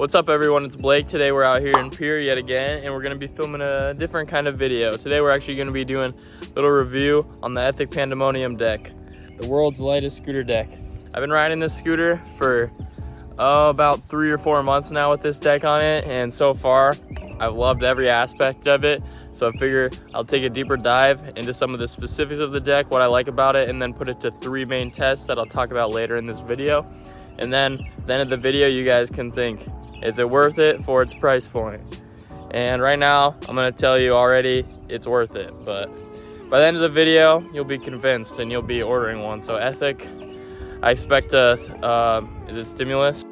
What's up everyone, it's Blake. Today we're out here in Pier yet again and we're going to be filming a different kind of video. Today we're actually going to be doing a little review on the Ethic Pandemonium deck, the world's lightest scooter deck. I've been riding this scooter for about 3 or 4 months now with this deck on it, and so far I've loved every aspect of it. So I figure I'll take a deeper dive into some of the specifics of the deck, what I like about it, and then put it to 3 main tests that I'll talk about later in this video. And then at the end of the video, you guys can think, is it worth it for its price point? And right now, I'm gonna tell you already, it's worth it. But by the end of the video, you'll be convinced and you'll be ordering one. So Ethic, I expect is it stimulus?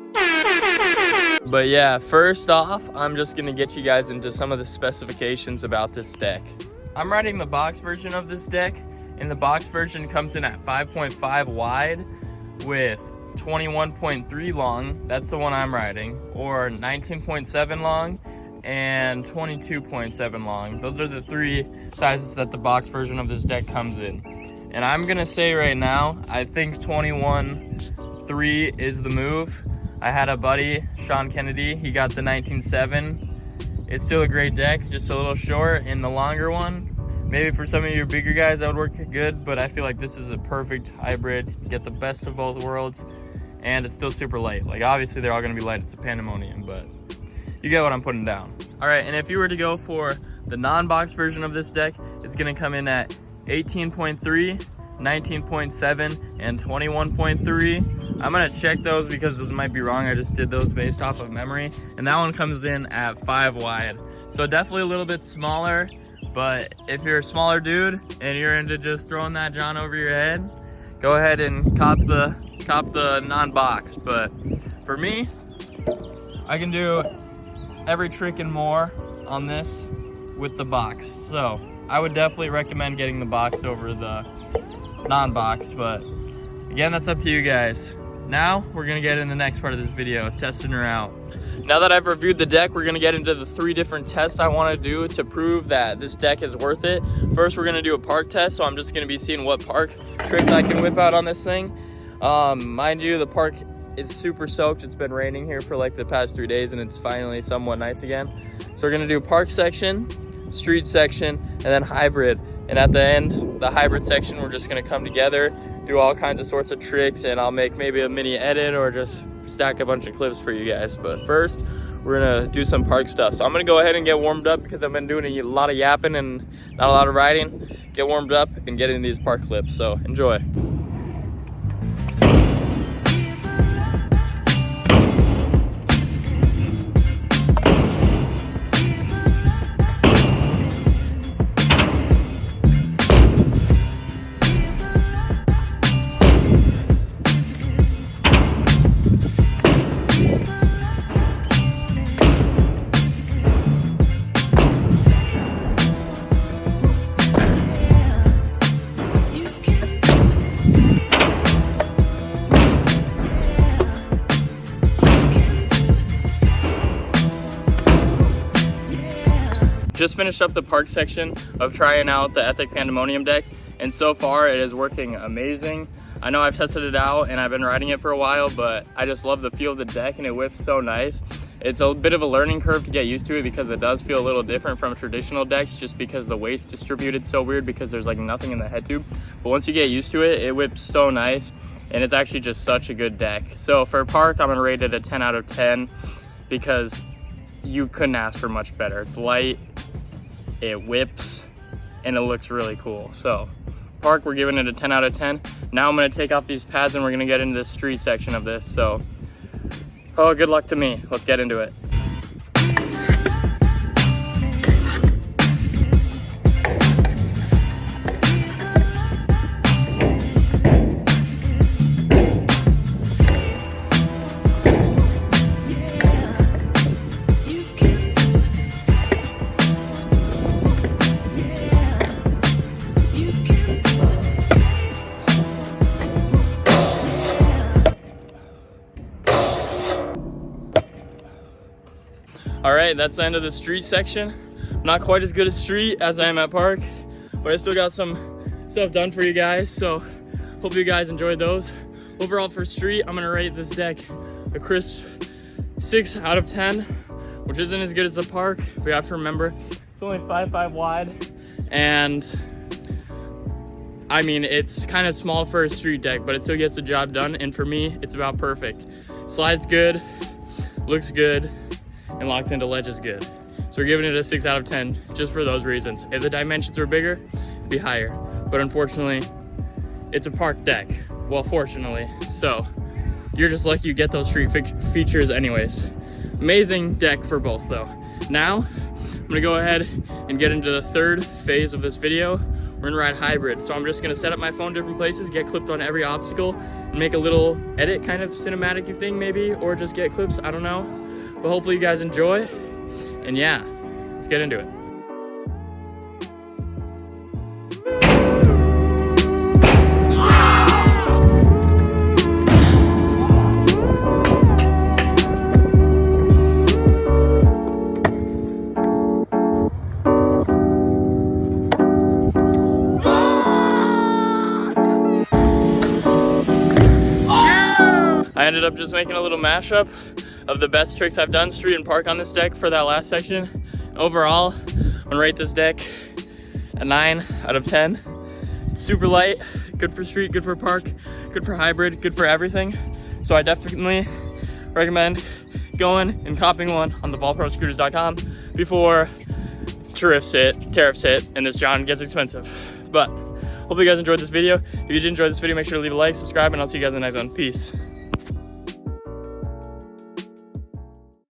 But yeah, first off, I'm just gonna get you guys into some of the specifications about this deck. I'm riding the box version of this deck, and the box version comes in at 5.5 wide with 21.3 long, that's the one I'm riding, or 19.7 long and 22.7 long. Those are the 3 sizes that the box version of this deck comes in. And I'm gonna say right now, I think 21.3 is the move. I had a buddy, Sean Kennedy, he got the 19.7. It's still a great deck, just a little short. And the longer one, maybe for some of you bigger guys that would work good, but I feel like this is a perfect hybrid. You get the best of both worlds, and it's still super light. Like obviously they're all gonna be light, it's a Pandemonium, but you get what I'm putting down. All right, and if you were to go for the non-box version of this deck, it's gonna come in at 18.3, 19.7, and 21.3. I'm gonna check those because those might be wrong. I just did those based off of memory. And that one comes in at 5 wide. So definitely a little bit smaller, but if you're a smaller dude and you're into just throwing that John over your head, go ahead and cop the non-box. But for me, I can do every trick and more on this with the box. So I would definitely recommend getting the box over the non-box, but again, that's up to you guys. Now we're gonna get in the next part of this video, testing her out. Now that I've reviewed the deck, we're gonna get into the 3 different tests I wanna do to prove that this deck is worth it. First, we're gonna do a park test, so I'm just gonna be seeing what park tricks I can whip out on this thing. Mind you, the park is super soaked. It's been raining here for like the past 3 days and it's finally somewhat nice again. So we're gonna do park section, street section, and then hybrid. And at the end, the hybrid section, we're just gonna come together, do all kinds of sorts of tricks, and I'll make maybe a mini edit or just stack a bunch of clips for you guys. But first, we're gonna do some park stuff. So I'm gonna go ahead and get warmed up because I've been doing a lot of yapping and not a lot of riding. Get warmed up and get into these park clips, so enjoy. Just finished up the park section of trying out the Ethic Pandemonium deck, and so far it is working amazing. I know I've tested it out and I've been riding it for a while, but I just love the feel of the deck and it whips so nice. It's a bit of a learning curve to get used to it because it does feel a little different from traditional decks just because the weight's distributed so weird because there's like nothing in the head tube. But once you get used to it, it whips so nice and it's actually just such a good deck. So for park, I'm gonna rate it a 10 out of 10 because you couldn't ask for much better. It's light, it whips, and it looks really cool. So park, we're giving it a 10 out of 10. Now I'm gonna take off these pads and we're gonna get into the street section of this. So, oh, good luck to me. Let's get into it. All right, that's the end of the street section. Not quite as good as street as I am at park, but I still got some stuff done for you guys, so hope you guys enjoyed those. Overall for street, I'm gonna rate this deck a crisp 6 out of 10, which isn't as good as the park. We have to remember it's only 5.5 wide, and I mean, it's kind of small for a street deck, but it still gets the job done, and for me, it's about perfect. Slides good, looks good, and locks into ledge is good. So we're giving it a 6 out of 10 just for those reasons. If the dimensions were bigger, it'd be higher. But unfortunately, it's a park deck. Well, fortunately. So you're just lucky you get those street features anyways. Amazing deck for both though. Now, I'm gonna go ahead and get into the third phase of this video. We're gonna ride hybrid. So I'm just gonna set up my phone different places, get clipped on every obstacle, and make a little edit kind of cinematic thing maybe, or just get clips, I don't know. But hopefully you guys enjoy. And yeah, let's get into it. I ended up just making a little mashup of the best tricks I've done street and park on this deck for that last section. Overall, I'm gonna rate this deck a 9 out of 10. It's super light, good for street, good for park, good for hybrid, good for everything. So I definitely recommend going and copping one on the volproscooters.com before tariffs hit, and this John gets expensive. But hope you guys enjoyed this video. If you did enjoy this video, make sure to leave a like, subscribe, and I'll see you guys in the next one. Peace.